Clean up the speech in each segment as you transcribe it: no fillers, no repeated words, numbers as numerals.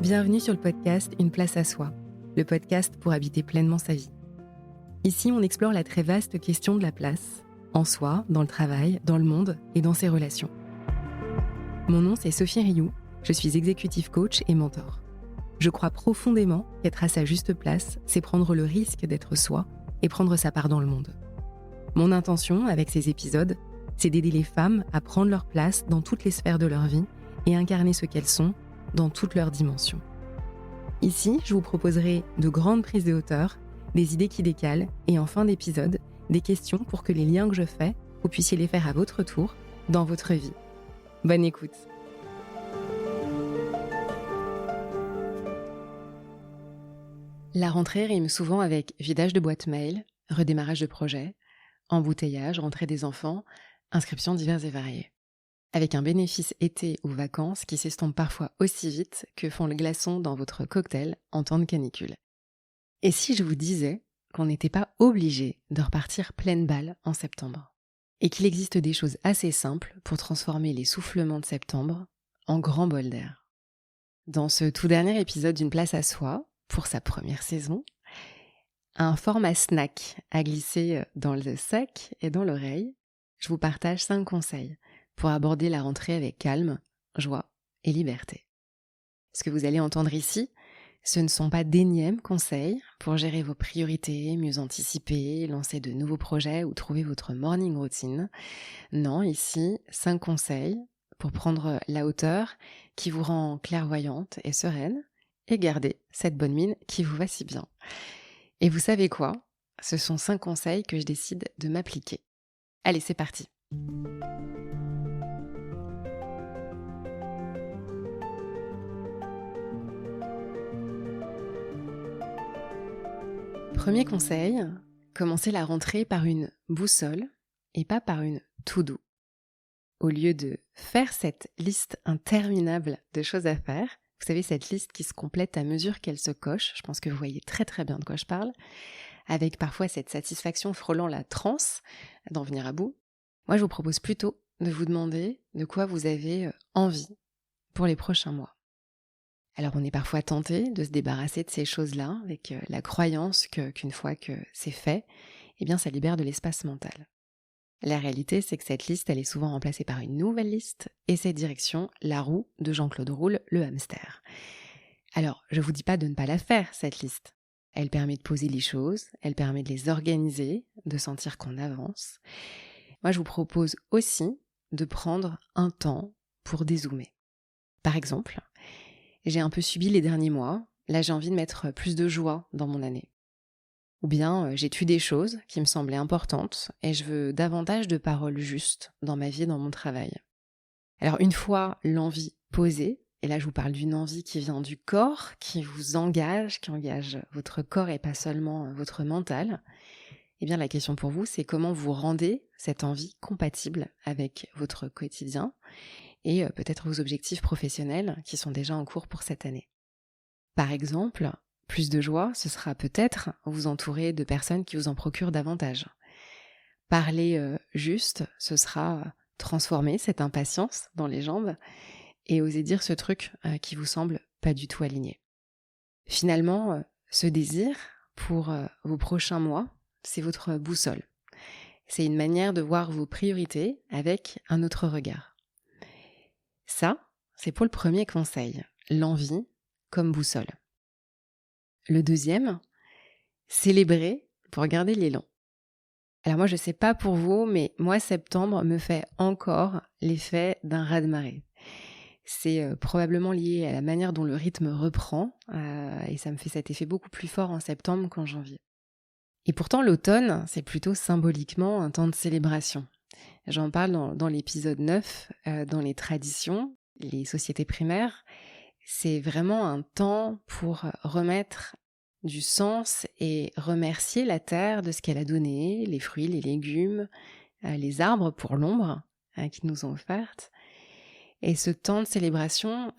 Bienvenue sur le podcast Une place à soi, le podcast pour habiter pleinement sa vie. Ici, on explore la très vaste question de la place, en soi, dans le travail, dans le monde et dans ses relations. Mon nom, c'est Sophie Rioux, je suis executive coach et mentor. Je crois profondément qu'être à sa juste place, c'est prendre le risque d'être soi et prendre sa part dans le monde. Mon intention, avec ces épisodes, c'est d'aider les femmes à prendre leur place dans toutes les sphères de leur vie et incarner ce qu'elles sont dans toutes leurs dimensions. Ici, je vous proposerai de grandes prises de hauteur, des idées qui décalent et en fin d'épisode, des questions pour que les liens que je fais, vous puissiez les faire à votre tour, dans votre vie. Bonne écoute. La rentrée rime souvent avec vidage de boîte mail, redémarrage de projet, embouteillage, rentrée des enfants, inscriptions diverses et variées. Avec un bénéfice été ou vacances qui s'estompe parfois aussi vite que fond le glaçon dans votre cocktail en temps de canicule. Et si je vous disais qu'on n'était pas obligé de repartir pleine balle en septembre, et qu'il existe des choses assez simples pour transformer les soufflements de septembre en grand bol d'air. Dans ce tout dernier épisode d'Une place à soi, pour sa première saison, un format snack à glisser dans le sac et dans l'oreille, je vous partage 5 conseils pour aborder la rentrée avec calme, joie et liberté. Ce que vous allez entendre ici, ce ne sont pas d'énièmes conseils pour gérer vos priorités, mieux anticiper, lancer de nouveaux projets ou trouver votre morning routine. Non, ici, 5 conseils pour prendre la hauteur qui vous rend clairvoyante et sereine et garder cette bonne mine qui vous va si bien. Et vous savez quoi ? Ce sont 5 conseils que je décide de m'appliquer. Allez, c'est parti. Premier conseil, commencez la rentrée par une boussole et pas par une to-do. Au lieu de faire cette liste interminable de choses à faire, vous savez, cette liste qui se complète à mesure qu'elle se coche, je pense que vous voyez très très bien de quoi je parle, avec parfois cette satisfaction frôlant la transe d'en venir à bout, moi je vous propose plutôt de vous demander de quoi vous avez envie pour les prochains mois. Alors on est parfois tenté de se débarrasser de ces choses-là avec la croyance qu'une fois que c'est fait, eh bien ça libère de l'espace mental. La réalité, c'est que cette liste, elle est souvent remplacée par une nouvelle liste et c'est direction la roue de Jean-Claude Roule, le hamster. Alors, je vous dis pas de ne pas la faire, cette liste. Elle permet de poser les choses, elle permet de les organiser, de sentir qu'on avance. Moi, je vous propose aussi de prendre un temps pour dézoomer. Par exemple, j'ai un peu subi les derniers mois, là j'ai envie de mettre plus de joie dans mon année. Ou bien j'ai tué des choses qui me semblaient importantes et je veux davantage de paroles justes dans ma vie et dans mon travail. Alors une fois l'envie posée, et là je vous parle d'une envie qui vient du corps, qui vous engage, qui engage votre corps et pas seulement votre mental, eh bien la question pour vous c'est comment vous rendez cette envie compatible avec votre quotidien et peut-être vos objectifs professionnels qui sont déjà en cours pour cette année. Par exemple, plus de joie, ce sera peut-être vous entourer de personnes qui vous en procurent davantage. Parler juste, ce sera transformer cette impatience dans les jambes et oser dire ce truc qui vous semble pas du tout aligné. Finalement, ce désir pour vos prochains mois, c'est votre boussole. C'est une manière de voir vos priorités avec un autre regard. Ça, c'est pour le premier conseil, l'envie comme boussole. Le deuxième, célébrer pour garder l'élan. Alors moi, je sais pas pour vous, mais moi, septembre me fait encore l'effet d'un raz-de-marée. C'est probablement lié à la manière dont le rythme reprend, et ça me fait cet effet beaucoup plus fort en septembre qu'en janvier. Et pourtant, l'automne, c'est plutôt symboliquement un temps de célébration. J'en parle dans l'épisode 9, dans les traditions, les sociétés primaires. C'est vraiment un temps pour remettre du sens et remercier la terre de ce qu'elle a donné, les fruits, les légumes, les arbres pour l'ombre qu'ils nous ont offertes. Et ce temps de célébration,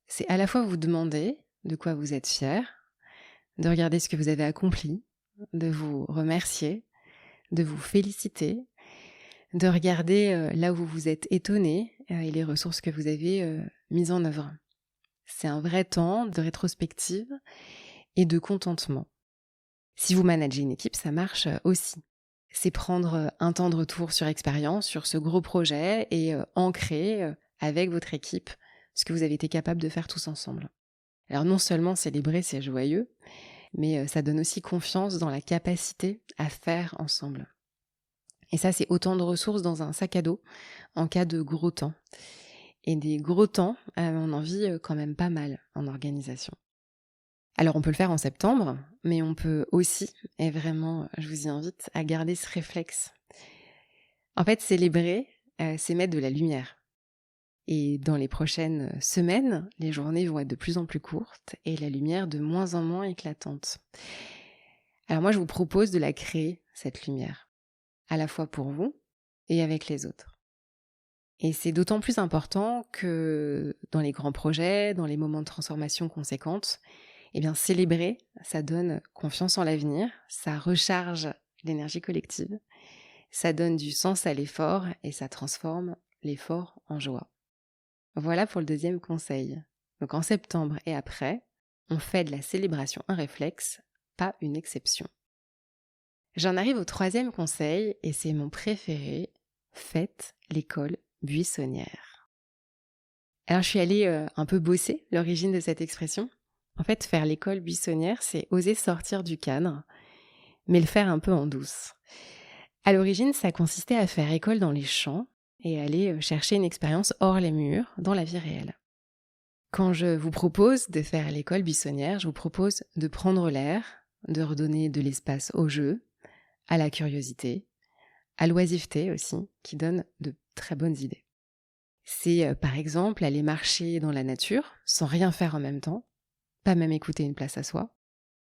c'est à la fois vous demander de quoi vous êtes fiers, de regarder ce que vous avez accompli, de vous remercier, de vous féliciter, de regarder là où vous vous êtes étonné et les ressources que vous avez mises en œuvre. C'est un vrai temps de rétrospective et de contentement. Si vous managez une équipe, ça marche aussi. C'est prendre un temps de retour sur expérience, sur ce gros projet et ancrer avec votre équipe ce que vous avez été capable de faire tous ensemble. Alors non seulement célébrer, c'est joyeux, mais ça donne aussi confiance dans la capacité à faire ensemble. Et ça, c'est autant de ressources dans un sac à dos en cas de gros temps. Et des gros temps, on en vit quand même pas mal en organisation. Alors on peut le faire en septembre, mais on peut aussi, et vraiment je vous y invite à garder ce réflexe. En fait, célébrer, c'est mettre de la lumière. Et dans les prochaines semaines, les journées vont être de plus en plus courtes et la lumière de moins en moins éclatante. Alors moi, je vous propose de la créer, cette lumière, à la fois pour vous et avec les autres. Et c'est d'autant plus important que dans les grands projets, dans les moments de transformation conséquentes, eh bien célébrer, ça donne confiance en l'avenir, ça recharge l'énergie collective, ça donne du sens à l'effort et ça transforme l'effort en joie. Voilà pour le deuxième conseil. Donc en septembre et après, on fait de la célébration un réflexe, pas une exception. J'en arrive au troisième conseil et c'est mon préféré, faites l'école buissonnière. Alors je suis allée un peu bosser l'origine de cette expression. En fait, faire l'école buissonnière, c'est oser sortir du cadre, mais le faire un peu en douce. À l'origine, ça consistait à faire école dans les champs et aller chercher une expérience hors les murs, dans la vie réelle. Quand je vous propose de faire l'école buissonnière, je vous propose de prendre l'air, de redonner de l'espace au jeu, à la curiosité, à l'oisiveté aussi, qui donne de très bonnes idées. C'est par exemple aller marcher dans la nature, sans rien faire en même temps, pas même écouter une place à soi.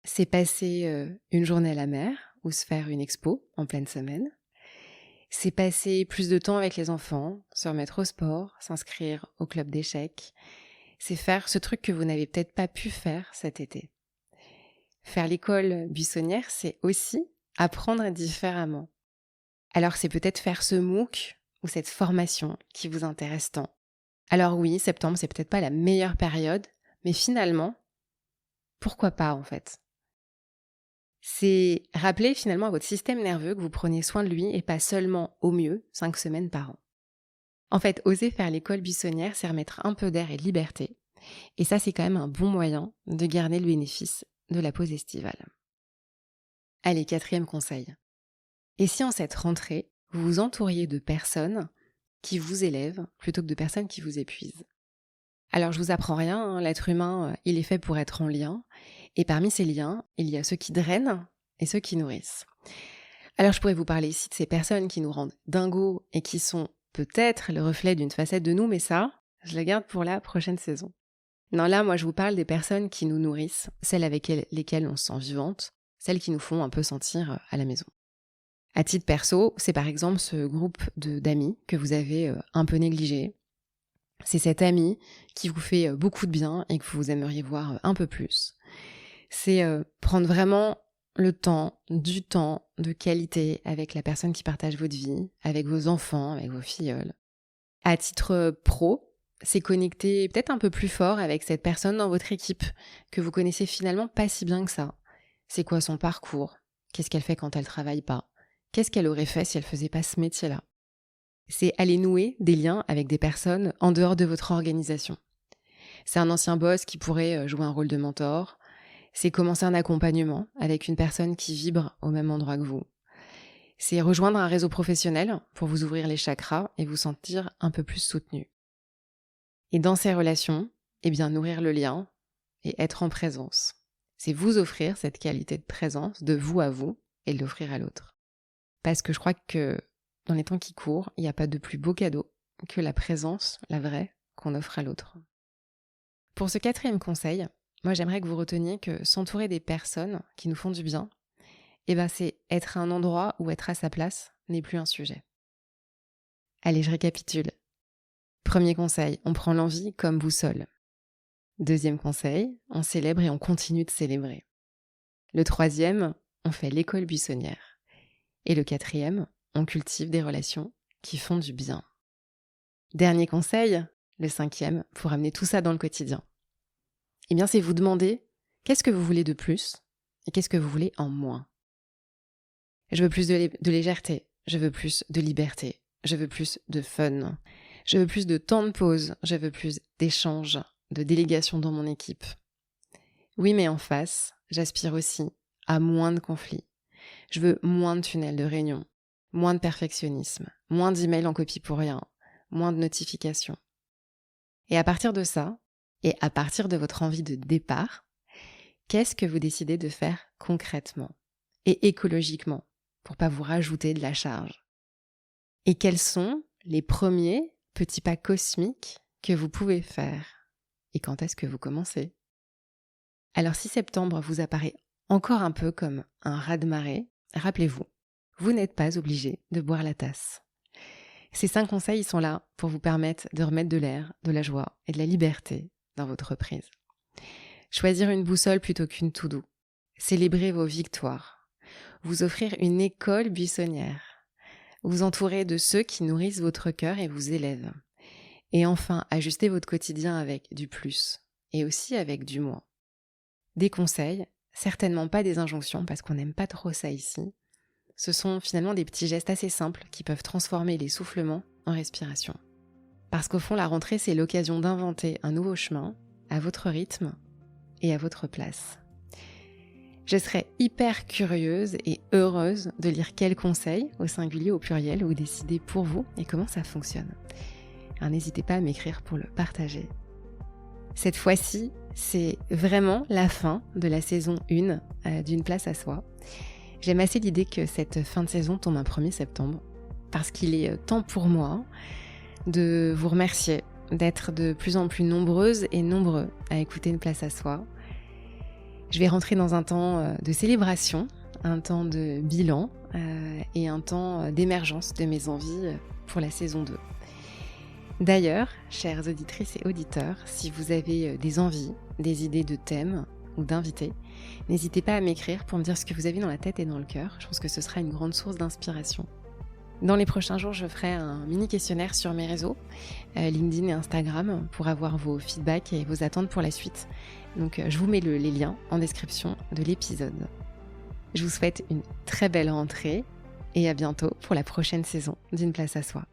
C'est passer une journée à la mer ou se faire une expo en pleine semaine. C'est passer plus de temps avec les enfants, se remettre au sport, s'inscrire au club d'échecs. C'est faire ce truc que vous n'avez peut-être pas pu faire cet été. Faire l'école buissonnière, c'est aussi apprendre différemment. Alors c'est peut-être faire ce MOOC ou cette formation qui vous intéresse tant. Alors oui, septembre, c'est peut-être pas la meilleure période, mais finalement, pourquoi pas en fait ? C'est rappeler finalement à votre système nerveux que vous preniez soin de lui et pas seulement au mieux 5 semaines par an. En fait, oser faire l'école buissonnière, c'est remettre un peu d'air et de liberté. Et ça, c'est quand même un bon moyen de garder le bénéfice de la pause estivale. Allez, 4e conseil. Et si en cette rentrée, vous vous entouriez de personnes qui vous élèvent plutôt que de personnes qui vous épuisent ? Alors, je vous apprends rien, l'être humain, il est fait pour être en lien. Et parmi ces liens, il y a ceux qui drainent et ceux qui nourrissent. Alors, je pourrais vous parler ici de ces personnes qui nous rendent dingos et qui sont peut-être le reflet d'une facette de nous, mais ça, je le garde pour la prochaine saison. Non, là, moi, je vous parle des personnes qui nous nourrissent, celles avec lesquelles on se sent vivante, celles qui nous font un peu sentir à la maison. À titre perso, c'est par exemple ce groupe d'amis que vous avez un peu négligé. C'est cet ami qui vous fait beaucoup de bien et que vous aimeriez voir un peu plus. C'est prendre vraiment le temps, du temps de qualité avec la personne qui partage votre vie, avec vos enfants, avec vos filleuls. À titre pro, c'est connecter peut-être un peu plus fort avec cette personne dans votre équipe que vous connaissez finalement pas si bien que ça. C'est quoi son parcours ? Qu'est-ce qu'elle fait quand elle travaille pas ? Qu'est-ce qu'elle aurait fait si elle faisait pas ce métier-là ? C'est aller nouer des liens avec des personnes en dehors de votre organisation. C'est un ancien boss qui pourrait jouer un rôle de mentor. C'est commencer un accompagnement avec une personne qui vibre au même endroit que vous. C'est rejoindre un réseau professionnel pour vous ouvrir les chakras et vous sentir un peu plus soutenu. Et dans ces relations, nourrir le lien et être en présence. C'est vous offrir cette qualité de présence de vous à vous et de l'offrir à l'autre. Parce que je crois que dans les temps qui courent, il n'y a pas de plus beau cadeau que la présence, la vraie, qu'on offre à l'autre. Pour ce 4e conseil, moi j'aimerais que vous reteniez que s'entourer des personnes qui nous font du bien, c'est être à un endroit où être à sa place n'est plus un sujet. Allez, je récapitule. 1er conseil, on prend l'envie comme boussole. 2e conseil, on célèbre et on continue de célébrer. Le 3e, on fait l'école buissonnière. Et le 4e, on cultive des relations qui font du bien. Dernier conseil, le 5e, pour amener tout ça dans le quotidien. Eh bien, c'est vous demander qu'est-ce que vous voulez de plus et qu'est-ce que vous voulez en moins. Je veux plus de légèreté, je veux plus de liberté, je veux plus de fun, je veux plus de temps de pause, je veux plus d'échanges, de délégation dans mon équipe. Oui, mais en face, j'aspire aussi à moins de conflits. Je veux moins de tunnels de réunion, moins de perfectionnisme, moins d'emails en copie pour rien, moins de notifications. Et à partir de ça, et à partir de votre envie de départ, qu'est-ce que vous décidez de faire concrètement et écologiquement pour pas vous rajouter de la charge? Et quels sont les premiers petits pas cosmiques que vous pouvez faire? Et quand est-ce que vous commencez? Alors si septembre vous apparaît encore un peu comme un raz-de-marée, rappelez-vous, vous n'êtes pas obligé de boire la tasse. Ces 5 conseils sont là pour vous permettre de remettre de l'air, de la joie et de la liberté dans votre reprise. Choisir une boussole plutôt qu'une to-do. Célébrer vos victoires. Vous offrir une école buissonnière. Vous entourer de ceux qui nourrissent votre cœur et vous élèvent. Et enfin, ajuster votre quotidien avec du plus et aussi avec du moins. Des conseils, certainement pas des injonctions parce qu'on n'aime pas trop ça ici. Ce sont finalement des petits gestes assez simples qui peuvent transformer l'essoufflement en respiration. Parce qu'au fond, la rentrée, c'est l'occasion d'inventer un nouveau chemin à votre rythme et à votre place. Je serais hyper curieuse et heureuse de lire quels conseils, au singulier, au pluriel, vous décidez pour vous et comment ça fonctionne. Alors n'hésitez pas à m'écrire pour le partager. Cette fois-ci, c'est vraiment la fin de la saison 1 d'Une place à soi. J'aime assez l'idée que cette fin de saison tombe un 1er septembre, parce qu'il est temps pour moi de vous remercier d'être de plus en plus nombreuses et nombreux à écouter Une place à soi. Je vais rentrer dans un temps de célébration, un temps de bilan et un temps d'émergence de mes envies pour la saison 2. D'ailleurs, chères auditrices et auditeurs, si vous avez des envies, des idées de thèmes ou d'invités, n'hésitez pas à m'écrire pour me dire ce que vous avez dans la tête et dans le cœur. Je pense que ce sera une grande source d'inspiration. Dans les prochains jours, je ferai un mini questionnaire sur mes réseaux, LinkedIn et Instagram, pour avoir vos feedbacks et vos attentes pour la suite. Donc je vous mets les liens en description de l'épisode. Je vous souhaite une très belle rentrée et à bientôt pour la prochaine saison d'Une place à soi.